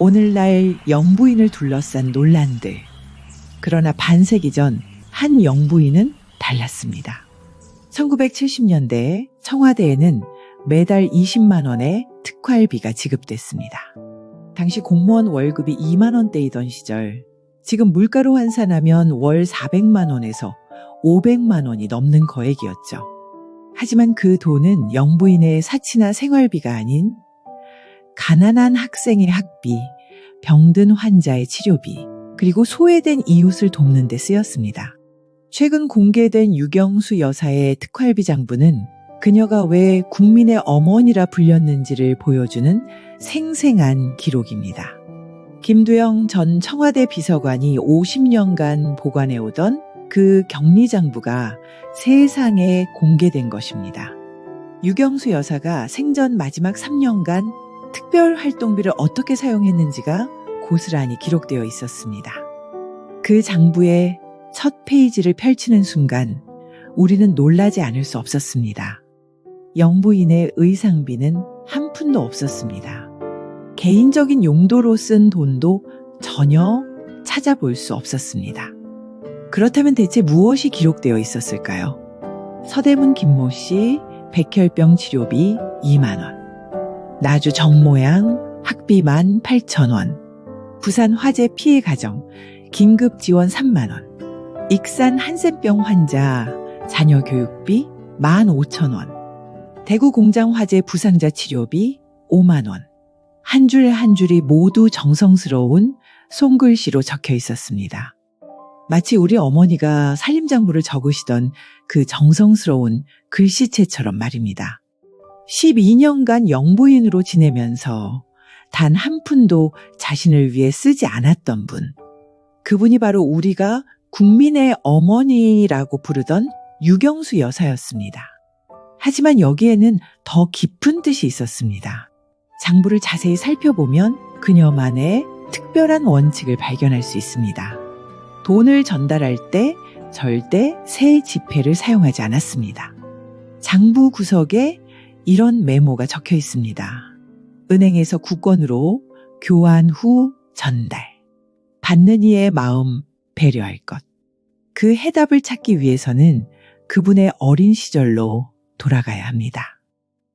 오늘날 영부인을 둘러싼 논란들. 그러나 반세기 전 한 영부인은 달랐습니다. 1970년대 청와대에는 매달 20만 원의 특활비가 지급됐습니다. 당시 공무원 월급이 2만 원대이던 시절, 지금 물가로 환산하면 월 400만 원에서 500만 원이 넘는 거액이었죠. 하지만 그 돈은 영부인의 사치나 생활비가 아닌 가난한 학생의 학비, 병든 환자의 치료비, 그리고 소외된 이웃을 돕는 데 쓰였습니다. 최근 공개된 유경수 여사의 특활비 장부는 그녀가 왜 국민의 어머니라 불렸는지를 보여주는 생생한 기록입니다. 김두영 전 청와대 비서관이 50년간 보관해오던 그 격리장부가 세상에 공개된 것입니다. 유경수 여사가 생전 마지막 3년간 특별 활동비를 어떻게 사용했는지가 고스란히 기록되어 있었습니다. 그 장부의 첫 페이지를 펼치는 순간 우리는 놀라지 않을 수 없었습니다. 영부인의 의상비는 한 푼도 없었습니다. 개인적인 용도로 쓴 돈도 전혀 찾아볼 수 없었습니다. 그렇다면 대체 무엇이 기록되어 있었을까요? 서대문 김모 씨 백혈병 치료비 2만 원, 나주 정모양 학비만 8천 원, 부산 화재 피해 가정 긴급 지원 3만 원, 익산 한센병 환자 자녀 교육비 15,000원, 대구 공장 화재 부상자 치료비 5만 원. 한 줄 한 줄이 모두 정성스러운 손글씨로 적혀 있었습니다. 마치 우리 어머니가 살림장부를 적으시던 그 정성스러운 글씨체처럼 말입니다. 12년간 영부인으로 지내면서 단 한 푼도 자신을 위해 쓰지 않았던 분. 그분이 바로 우리가 국민의 어머니라고 부르던 유경수 여사였습니다. 하지만 여기에는 더 깊은 뜻이 있었습니다. 장부를 자세히 살펴보면 그녀만의 특별한 원칙을 발견할 수 있습니다. 돈을 전달할 때 절대 새 지폐를 사용하지 않았습니다. 장부 구석에 이런 메모가 적혀 있습니다. 은행에서 국권으로 교환 후 전달. 받는 이의 마음 배려할 것. 그 해답을 찾기 위해서는 그분의 어린 시절로 돌아가야 합니다.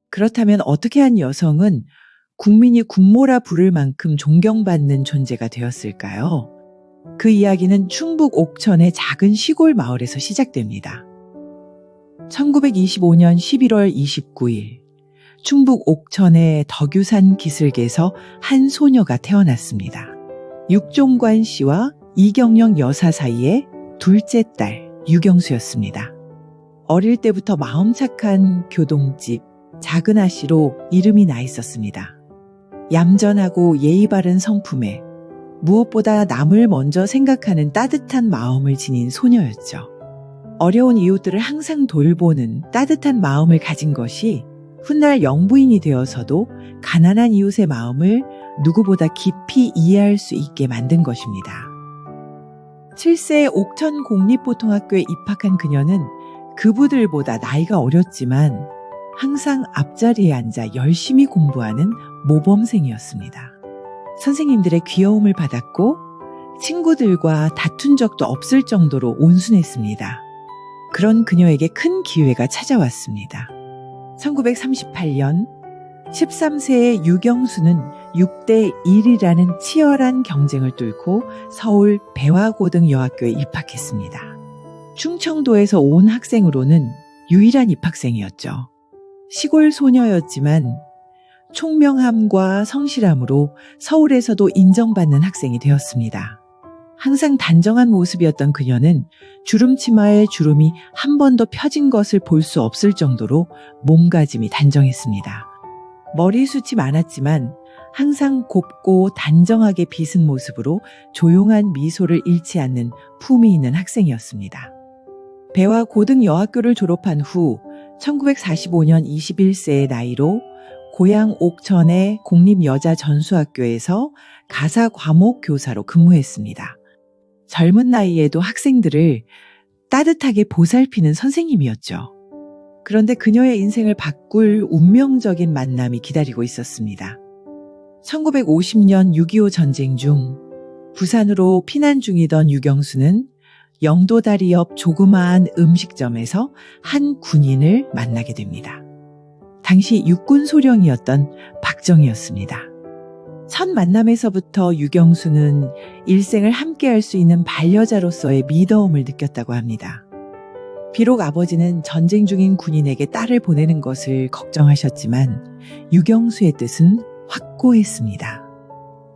그렇다면 어떻게 한 여성은 국민이 국모라 부를 만큼 존경받는 존재가 되었을까요? 그 이야기는 충북 옥천의 작은 시골 마을에서 시작됩니다. 1925년 11월 29일 충북 옥천의 덕유산 기슭에서 한 소녀가 태어났습니다. 육종관 씨와 이경영 여사 사이의 둘째 딸 유경수였습니다. 어릴 때부터 마음 착한 교동집 작은아 씨로 이름이 나 있었습니다. 얌전하고 예의 바른 성품에 무엇보다 남을 먼저 생각하는 따뜻한 마음을 지닌 소녀였죠. 어려운 이웃들을 항상 돌보는 따뜻한 마음을 가진 것이 훗날 영부인이 되어서도 가난한 이웃의 마음을 누구보다 깊이 이해할 수 있게 만든 것입니다. 7세에 옥천 공립보통학교에 입학한 그녀는 그부들보다 나이가 어렸지만 항상 앞자리에 앉아 열심히 공부하는 모범생이었습니다. 선생님들의 귀여움을 받았고 친구들과 다툰 적도 없을 정도로 온순했습니다. 그런 그녀에게 큰 기회가 찾아왔습니다. 1938년 13세의 유경수는 6대 1이라는 치열한 경쟁을 뚫고 서울 배화고등여학교에 입학했습니다. 충청도에서 온 학생으로는 유일한 입학생이었죠. 시골 소녀였지만 총명함과 성실함으로 서울에서도 인정받는 학생이 되었습니다. 항상 단정한 모습이었던 그녀는 주름치마에 주름이 한 번도 펴진 것을 볼 수 없을 정도로 몸가짐이 단정했습니다. 머리숱이 많았지만 항상 곱고 단정하게 빗은 모습으로 조용한 미소를 잃지 않는 품위 있는 학생이었습니다. 배화고등여학교를 졸업한 후 1945년 21세의 나이로 고향 옥천의 공립여자전수학교에서 가사 과목 교사로 근무했습니다. 젊은 나이에도 학생들을 따뜻하게 보살피는 선생님이었죠. 그런데 그녀의 인생을 바꿀 운명적인 만남이 기다리고 있었습니다. 1950년 6.25 전쟁 중 부산으로 피난 중이던 유경수는 영도다리 옆 조그마한 음식점에서 한 군인을 만나게 됩니다. 당시 육군 소령이었던 박정희였습니다. 첫 만남에서부터 유경수는 일생을 함께할 수 있는 반려자로서의 미더움을 느꼈다고 합니다. 비록 아버지는 전쟁 중인 군인에게 딸을 보내는 것을 걱정하셨지만 유경수의 뜻은 확고했습니다.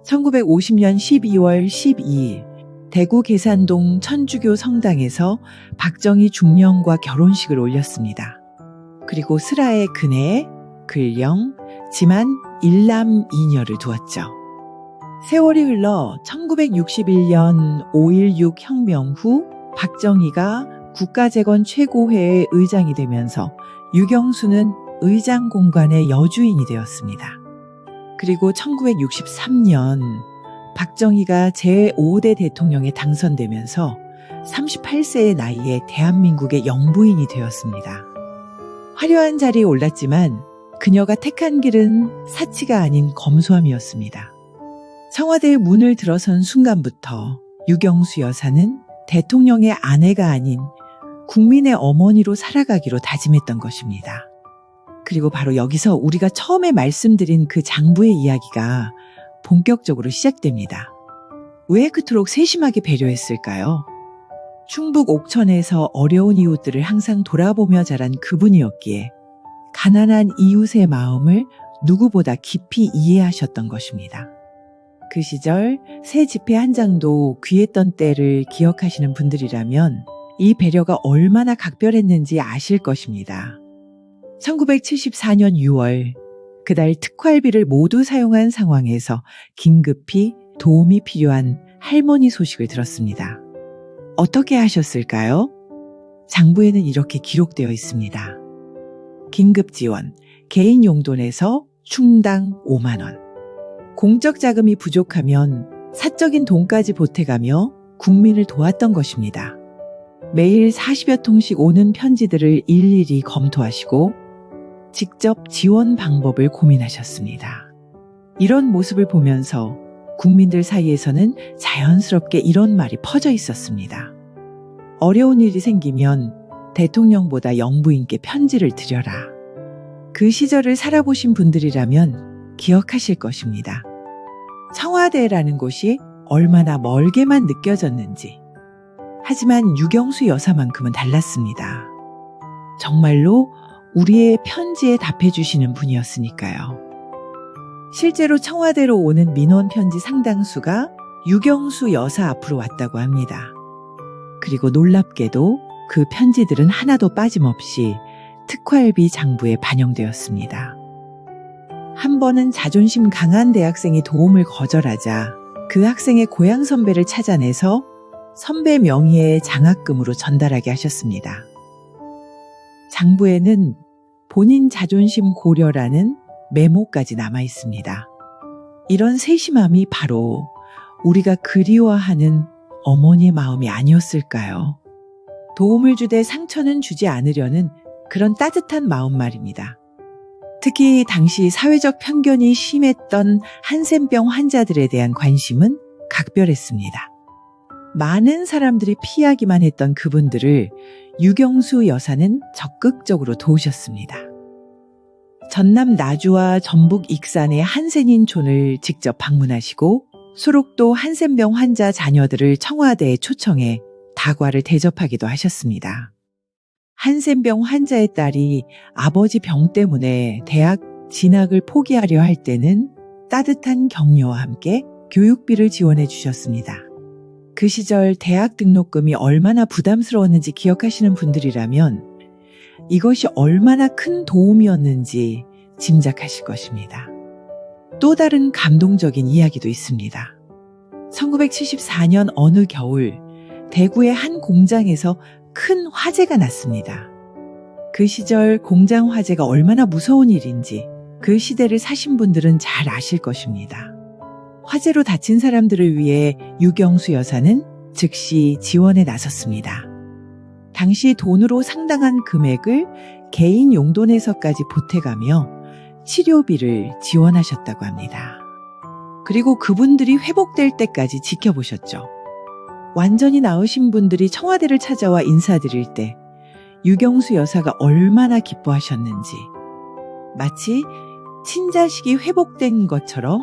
1950년 12월 12일 대구 계산동 천주교 성당에서 박정희 중령과 결혼식을 올렸습니다. 그리고 슬하의 근해, 근령, 지만 일남 이녀를 두었죠. 세월이 흘러 1961년 5.16 혁명 후 박정희가 국가재건 최고회의 의장이 되면서 유경수는 의장 공간의 여주인이 되었습니다. 그리고 1963년 박정희가 제5대 대통령에 당선되면서 38세의 나이에 대한민국의 영부인이 되었습니다. 화려한 자리에 올랐지만 그녀가 택한 길은 사치가 아닌 검소함이었습니다. 청와대의 문을 들어선 순간부터 유경수 여사는 대통령의 아내가 아닌 국민의 어머니로 살아가기로 다짐했던 것입니다. 그리고 바로 여기서 우리가 처음에 말씀드린 그 장부의 이야기가 본격적으로 시작됩니다. 왜 그토록 세심하게 배려했을까요? 충북 옥천에서 어려운 이웃들을 항상 돌아보며 자란 그분이었기에 가난한 이웃의 마음을 누구보다 깊이 이해하셨던 것입니다. 그 시절 새 지폐 한 장도 귀했던 때를 기억하시는 분들이라면 이 배려가 얼마나 각별했는지 아실 것입니다. 1974년 6월 그달 특활비를 모두 사용한 상황에서 긴급히 도움이 필요한 할머니 소식을 들었습니다. 어떻게 하셨을까요? 장부에는 이렇게 기록되어 있습니다. 긴급 지원, 개인 용돈에서 충당 5만 원. 공적 자금이 부족하면 사적인 돈까지 보태가며 국민을 도왔던 것입니다. 매일 40여 통씩 오는 편지들을 일일이 검토하시고 직접 지원 방법을 고민하셨습니다. 이런 모습을 보면서 국민들 사이에서는 자연스럽게 이런 말이 퍼져 있었습니다. 어려운 일이 생기면 대통령보다 영부인께 편지를 드려라. 그 시절을 살아보신 분들이라면 기억하실 것입니다. 청와대라는 곳이 얼마나 멀게만 느껴졌는지. 하지만 유경수 여사만큼은 달랐습니다. 정말로 우리의 편지에 답해주시는 분이었으니까요. 실제로 청와대로 오는 민원 편지 상당수가 유경수 여사 앞으로 왔다고 합니다. 그리고 놀랍게도 그 편지들은 하나도 빠짐없이 특활비 장부에 반영되었습니다. 한 번은 자존심 강한 대학생이 도움을 거절하자 그 학생의 고향 선배를 찾아내서 선배 명의의 장학금으로 전달하게 하셨습니다. 장부에는 본인 자존심 고려라는 메모까지 남아 있습니다. 이런 세심함이 바로 우리가 그리워하는 어머니의 마음이 아니었을까요? 도움을 주되 상처는 주지 않으려는 그런 따뜻한 마음 말입니다. 특히 당시 사회적 편견이 심했던 한센병 환자들에 대한 관심은 각별했습니다. 많은 사람들이 피하기만 했던 그분들을 유경수 여사는 적극적으로 도우셨습니다. 전남 나주와 전북 익산의 한센인촌을 직접 방문하시고 소록도 한센병 환자 자녀들을 청와대에 초청해 다과를 대접하기도 하셨습니다. 한센병 환자의 딸이 아버지 병 때문에 대학 진학을 포기하려 할 때는 따뜻한 격려와 함께 교육비를 지원해 주셨습니다. 그 시절 대학 등록금이 얼마나 부담스러웠는지 기억하시는 분들이라면 이것이 얼마나 큰 도움이었는지 짐작하실 것입니다. 또 다른 감동적인 이야기도 있습니다. 1974년 어느 겨울 대구의 한 공장에서 큰 화재가 났습니다. 그 시절 공장 화재가 얼마나 무서운 일인지 그 시대를 사신 분들은 잘 아실 것입니다. 화재로 다친 사람들을 위해 유경수 여사는 즉시 지원에 나섰습니다. 당시 돈으로 상당한 금액을 개인 용돈에서까지 보태가며 치료비를 지원하셨다고 합니다. 그리고 그분들이 회복될 때까지 지켜보셨죠. 완전히 나으신 분들이 청와대를 찾아와 인사드릴 때 유경수 여사가 얼마나 기뻐하셨는지, 마치 친자식이 회복된 것처럼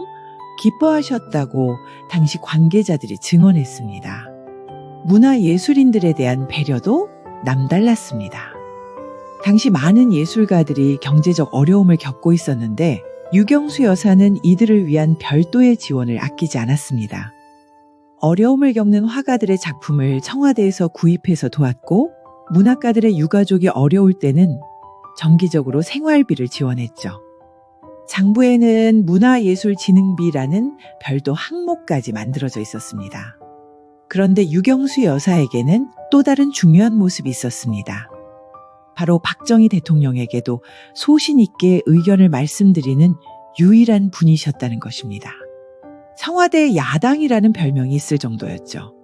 기뻐하셨다고 당시 관계자들이 증언했습니다. 문화예술인들에 대한 배려도 남달랐습니다. 당시 많은 예술가들이 경제적 어려움을 겪고 있었는데 유경수 여사는 이들을 위한 별도의 지원을 아끼지 않았습니다. 어려움을 겪는 화가들의 작품을 청와대에서 구입해서 도왔고, 문학가들의 유가족이 어려울 때는 정기적으로 생활비를 지원했죠. 장부에는 문화예술진흥비라는 별도 항목까지 만들어져 있었습니다. 그런데 유경수 여사에게는 또 다른 중요한 모습이 있었습니다. 바로 박정희 대통령에게도 소신 있게 의견을 말씀드리는 유일한 분이셨다는 것입니다. 청와대 야당이라는 별명이 있을 정도였죠.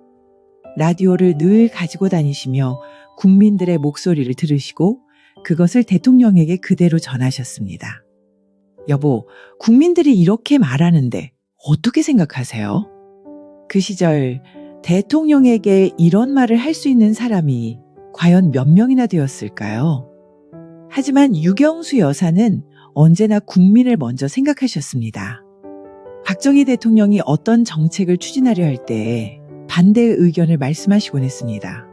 라디오를 늘 가지고 다니시며 국민들의 목소리를 들으시고 그것을 대통령에게 그대로 전하셨습니다. 여보, 국민들이 이렇게 말하는데 어떻게 생각하세요? 그 시절 대통령에게 이런 말을 할 수 있는 사람이 과연 몇 명이나 되었을까요? 하지만 유경수 여사는 언제나 국민을 먼저 생각하셨습니다. 박정희 대통령이 어떤 정책을 추진하려 할 때 반대의 의견을 말씀하시곤 했습니다.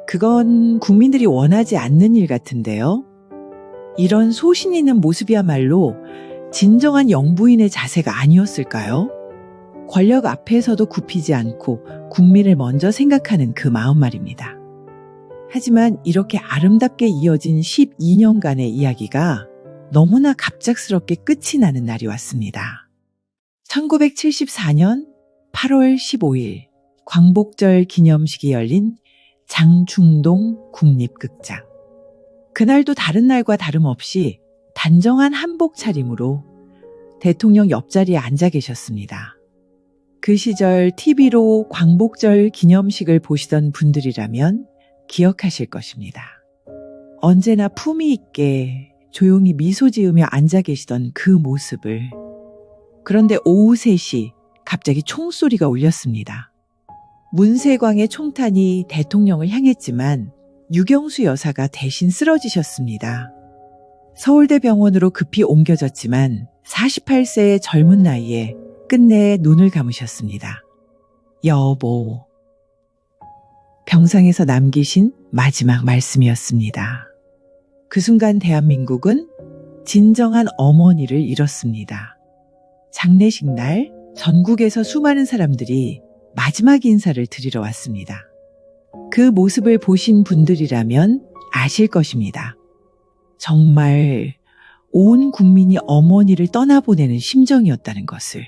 그건 국민들이 원하지 않는 일 같은데요. 이런 소신 있는 모습이야말로 진정한 영부인의 자세가 아니었을까요? 권력 앞에서도 굽히지 않고 국민을 먼저 생각하는 그 마음 말입니다. 하지만 이렇게 아름답게 이어진 12년간의 이야기가 너무나 갑작스럽게 끝이 나는 날이 왔습니다. 1974년 8월 15일 광복절 기념식이 열린 장충동 국립극장. 그날도 다른 날과 다름없이 단정한 한복 차림으로 대통령 옆자리에 앉아 계셨습니다. 그 시절 TV로 광복절 기념식을 보시던 분들이라면 기억하실 것입니다. 언제나 품위 있게 조용히 미소 지으며 앉아 계시던 그 모습을. 그런데 오후 3시 갑자기 총소리가 울렸습니다. 문세광의 총탄이 대통령을 향했지만 유경수 여사가 대신 쓰러지셨습니다. 서울대병원으로 급히 옮겨졌지만 48세의 젊은 나이에 끝내 눈을 감으셨습니다. 여보. 병상에서 남기신 마지막 말씀이었습니다. 그 순간 대한민국은 진정한 어머니를 잃었습니다. 장례식 날 전국에서 수많은 사람들이 마지막 인사를 드리러 왔습니다. 그 모습을 보신 분들이라면 아실 것입니다. 정말 온 국민이 어머니를 떠나보내는 심정이었다는 것을.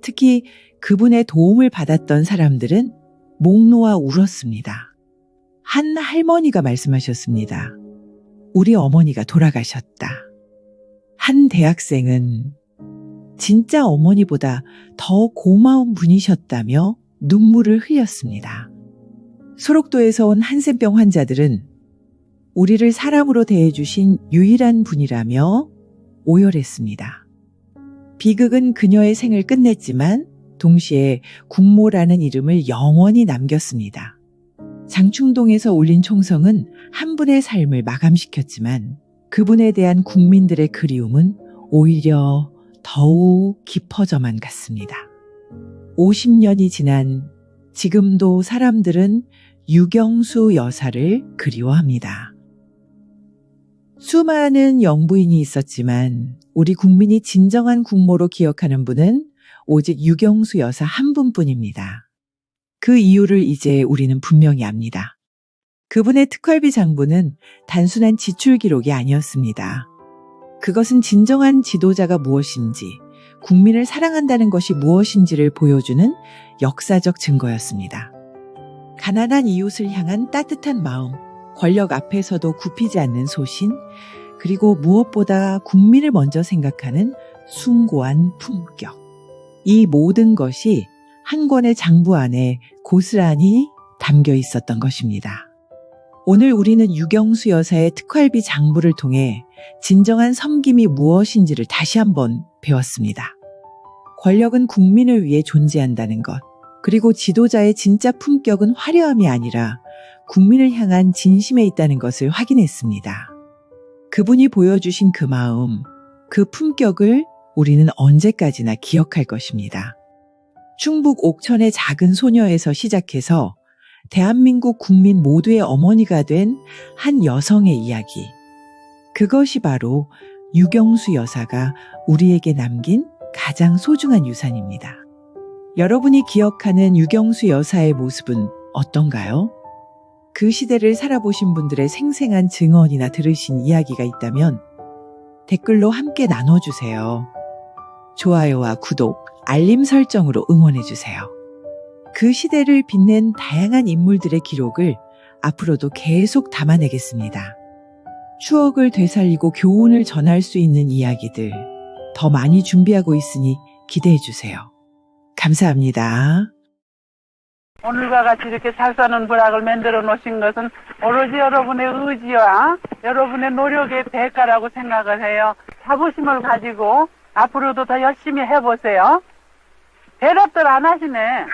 특히 그분의 도움을 받았던 사람들은 목 놓아 울었습니다. 한 할머니가 말씀하셨습니다. 우리 어머니가 돌아가셨다. 한 대학생은 진짜 어머니보다 더 고마운 분이셨다며 눈물을 흘렸습니다. 소록도에서 온 한센병 환자들은 우리를 사람으로 대해주신 유일한 분이라며 오열했습니다. 비극은 그녀의 생을 끝냈지만 동시에 국모라는 이름을 영원히 남겼습니다. 장충동에서 울린 총성은 한 분의 삶을 마감시켰지만 그분에 대한 국민들의 그리움은 오히려 더욱 깊어져만 갔습니다. 50년이 지난 지금도 사람들은 유경수 여사를 그리워합니다. 수많은 영부인이 있었지만 우리 국민이 진정한 국모로 기억하는 분은 오직 유경수 여사 한 분뿐입니다. 그 이유를 이제 우리는 분명히 압니다. 그분의 특활비 장부는 단순한 지출 기록이 아니었습니다. 그것은 진정한 지도자가 무엇인지, 국민을 사랑한다는 것이 무엇인지를 보여주는 역사적 증거였습니다. 가난한 이웃을 향한 따뜻한 마음, 권력 앞에서도 굽히지 않는 소신, 그리고 무엇보다 국민을 먼저 생각하는 숭고한 품격. 이 모든 것이 한 권의 장부 안에 고스란히 담겨 있었던 것입니다. 오늘 우리는 유경수 여사의 특활비 장부를 통해 진정한 섬김이 무엇인지를 다시 한번 배웠습니다. 권력은 국민을 위해 존재한다는 것, 그리고 지도자의 진짜 품격은 화려함이 아니라 국민을 향한 진심에 있다는 것을 확인했습니다. 그분이 보여주신 그 마음, 그 품격을 우리는 언제까지나 기억할 것입니다. 충북 옥천의 작은 소녀에서 시작해서 대한민국 국민 모두의 어머니가 된 한 여성의 이야기. 그것이 바로 유경수 여사가 우리에게 남긴 가장 소중한 유산입니다. 여러분이 기억하는 유경수 여사의 모습은 어떤가요? 그 시대를 살아보신 분들의 생생한 증언이나 들으신 이야기가 있다면 댓글로 함께 나눠주세요. 좋아요와 구독, 알림 설정으로 응원해주세요. 그 시대를 빛낸 다양한 인물들의 기록을 앞으로도 계속 담아내겠습니다. 추억을 되살리고 교훈을 전할 수 있는 이야기들 더 많이 준비하고 있으니 기대해주세요. 감사합니다. 오늘과 같이 이렇게 잘 사는 부락을 만들어 놓으신 것은 오로지 여러분의 의지와 여러분의 노력의 대가라고 생각을 해요. 자부심을 가지고 앞으로도 더 열심히 해보세요. 대답들 안 하시네.